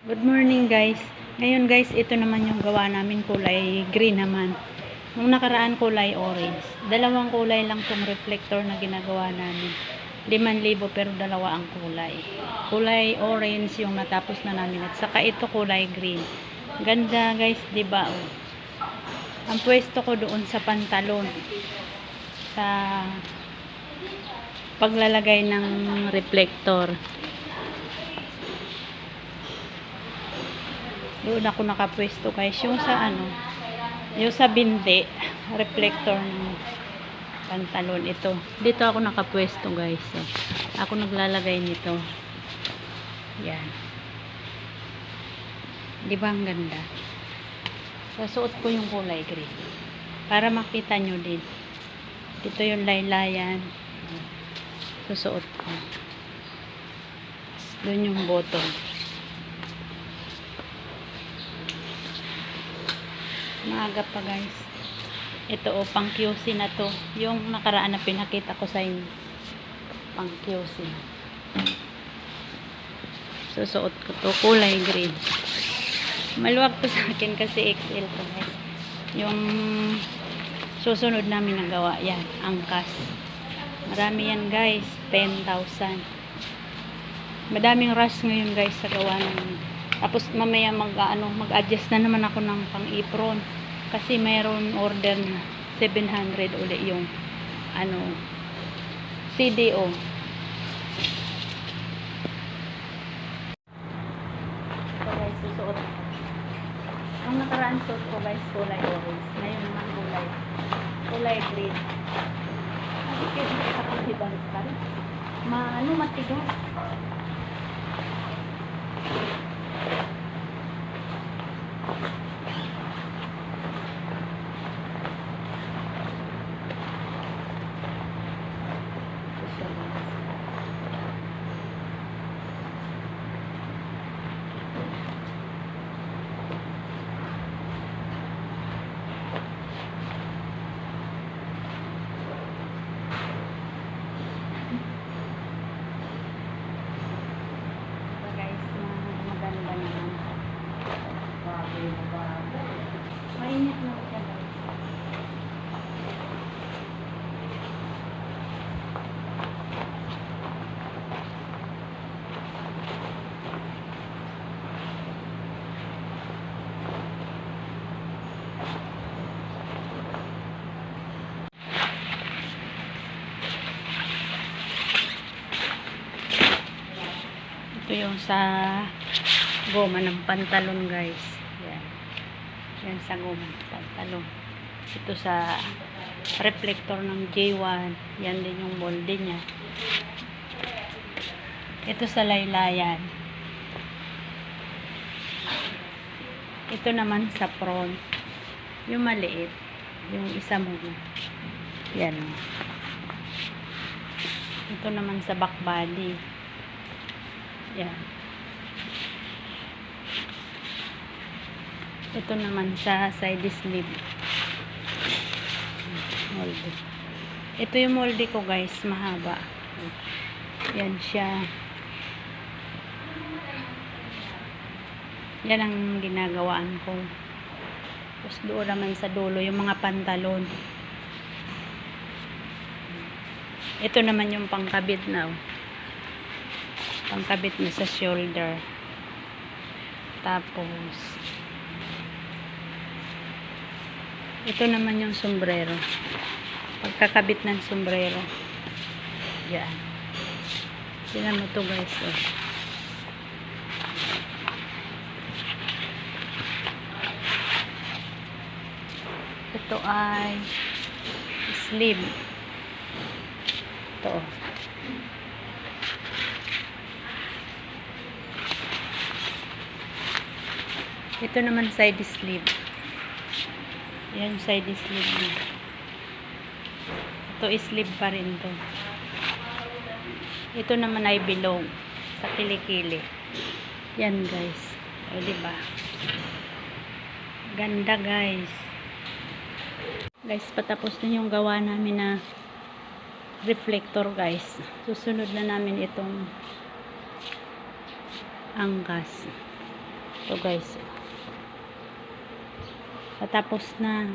Good morning guys. Ngayon guys, ito naman yung gawa namin, kulay green naman. Nung nakaraan kulay orange. Dalawang kulay lang tong reflector na ginagawa namin. 5,000 pero dalawa ang kulay. Kulay orange yung natapos na namin at saka ito kulay green. Ganda guys, 'di ba? Oh. Ang pwesto ko doon sa pantalon. Sa paglalagay ng reflector. Doon ako nakapwesto guys, yung sa yung sa bindi, reflector ng pantalon ito. Dito ako nakapwesto guys. So, ako naglalagay nito. Yan. Di ba ang ganda? Sasuot ko yung kulay green. Para makita nyo din. Dito yung laylayan. Susuot ko. Doon yung bottom. Maaga pa guys. Ito pang QC na to. Yung nakaraan na pinakita ko sa inyo. Pang QC. Susuot ko to. Kulay green. Maluwag to sa akin kasi XL to guys. Yung susunod namin na gawa. Yan. Angkas. Marami yan guys. 10,000. Madaming rush ngayon guys sa gawa namin. Tapos mamaya mag-adjust na naman ako ng pang-apron. Kasi mayroon order na 700 ulit yung CDO. So guys, susuot. Ang nakaraan suot ko guys, kulay orange. Ngayon naman kulay green. Kasi sa pag-ibalik pa rin. Matigas. Mainit na siya guys. Ito yung sa goma ng pantalon guys. Yan. Yan sa goma ng pantalon. Ito sa reflector ng J1. Yan din yung molde niya. Ito sa laylayan. Ito naman sa front. Yung maliit. Yung isa muna. Yan. Ito naman sa back body. Yan. Ito naman sa side sleeve. Molde. Ito yung molde ko guys, mahaba. Yan siya. Yan ang ginagawaan ko. Tapos doon naman sa dulo yung mga pantalon. Ito naman yung pangkabit na. Pangkabit na sa shoulder. Tapos ito naman yung sombrero. Pagkakabit ng sombrero. Yan. Tingnan mo to guys. Oh. Ito ay sleeve. Ito. Ito naman side sleeve. Yan side sleeve niya. Ito sleeve pa rin to. Ito naman ay below sa kilikili. Yan guys. O diba? Ganda guys. Guys, patapos na yung gawa namin na reflector guys. Susunod na namin itong angkas. Ito guys. Patapos na.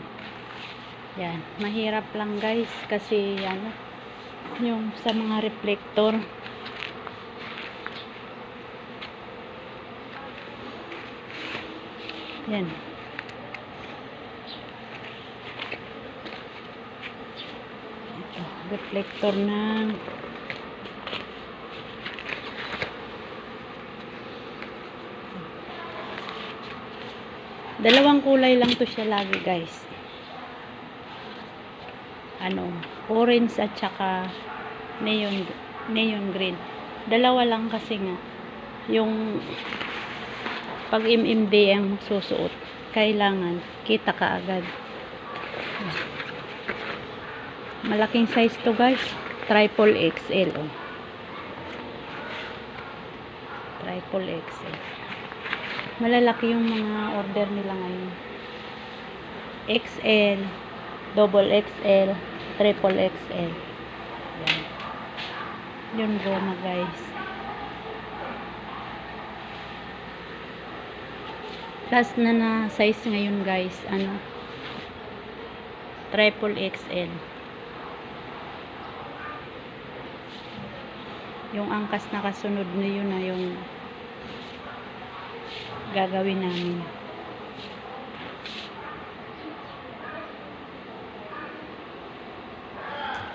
Yan. Mahirap lang guys. Kasi ano, yung sa mga reflector. Yan. Ito. Reflector ng dalawang kulay lang to siya lagi guys. Ano, orange at saka neon green. Dalawa lang kasi nga yung pag MMD ang susuot, kailangan kita ka agad. Malaking size to guys, triple XL. Oh. Triple XL. Malalaki yung mga order nila ngayon. XL, double XL, triple XL. Yan. Yun goma guys. Last na size ngayon guys, ano, triple XL. Yung angkas na kasunod na yun na yung gagawin namin.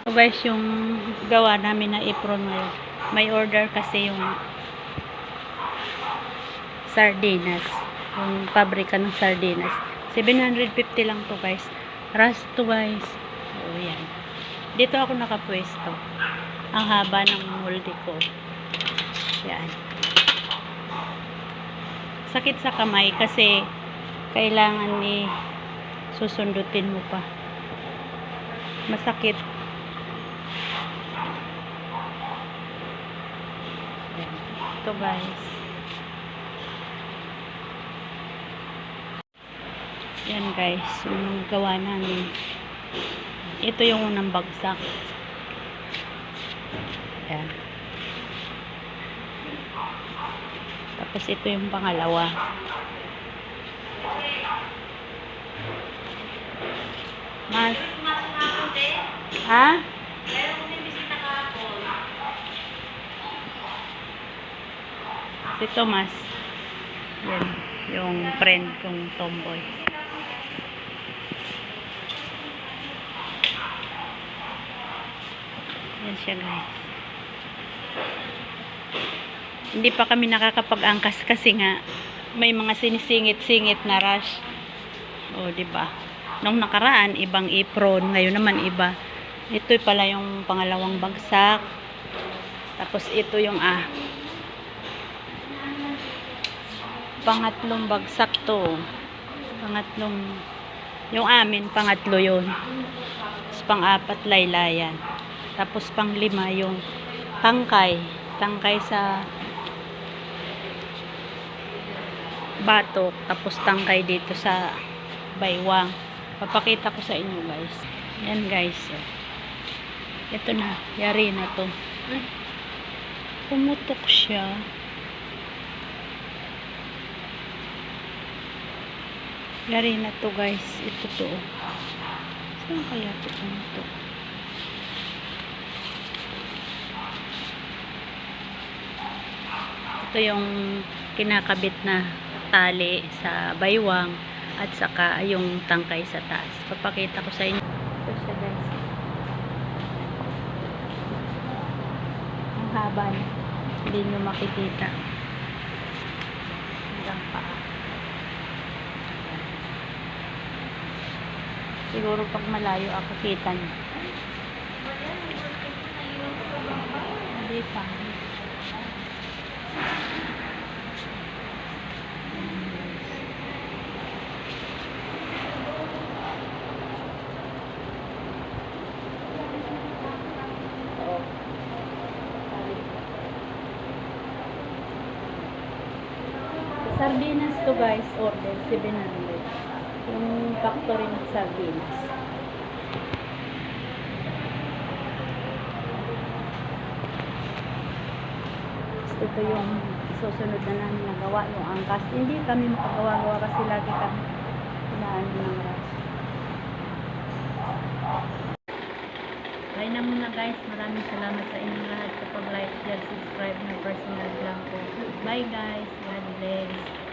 So guys, yung gawa namin na apron ngayon, may order kasi yung sardinas, yung pabrika ng sardinas. 750 lang to guys. Ras to guys. Oh yan. Dito ako nakapwesto. Ang haba ng molde ko. Yan. Sakit sa kamay kasi kailangan ni susundutin mo pa. Masakit. Yan. Ito guys. Yan guys, yung gawa namin. Ito yung unang bagsak. Yan. Tapos ito yung pangalawa. Mas. Ha? Si Thomas. Yan. Yung friend kong tomboy. Yan siya guys. Hindi pa kami nakakapag-angkas kasi nga may mga sinisingit-singit na rush. O, di ba? Nung nakaraan ibang apron, ngayon naman iba. Ito pala yung pangalawang bagsak. Tapos ito yung pangatlong bagsak to. Pangatlong, yung amin pangatlo yun. Tapos pang-apat laylayan. Tapos pang-lima yung tangkay sa batok, tapos tangkay dito sa baywang. Papakita ko sa inyo guys. Yan guys. Ito na, yari na to. Pumutok siya. Yari na to guys. Ito to. Saan kaya ito pumutok? Ito yung kinakabit na tali sa baywang at saka yung tangkay sa taas. Papakita ko sa inyo. Ito siya guys. Ang haba niya. Hindi nyo makikita. Hanggang paa. Siguro pag malayo ako kita niyo. Hindi pa. Sardinas to guys, order 700. Yung factory ng sardinas. Ito yung susunod na namin nagawa yung angkas. Hindi kami makagawa-gawa kasi lagi kami inaano ng rush. Bye na muna guys. Maraming salamat sa inyong lahat sa pag-like, share, subscribe na personal lang po. Bye guys. God bless.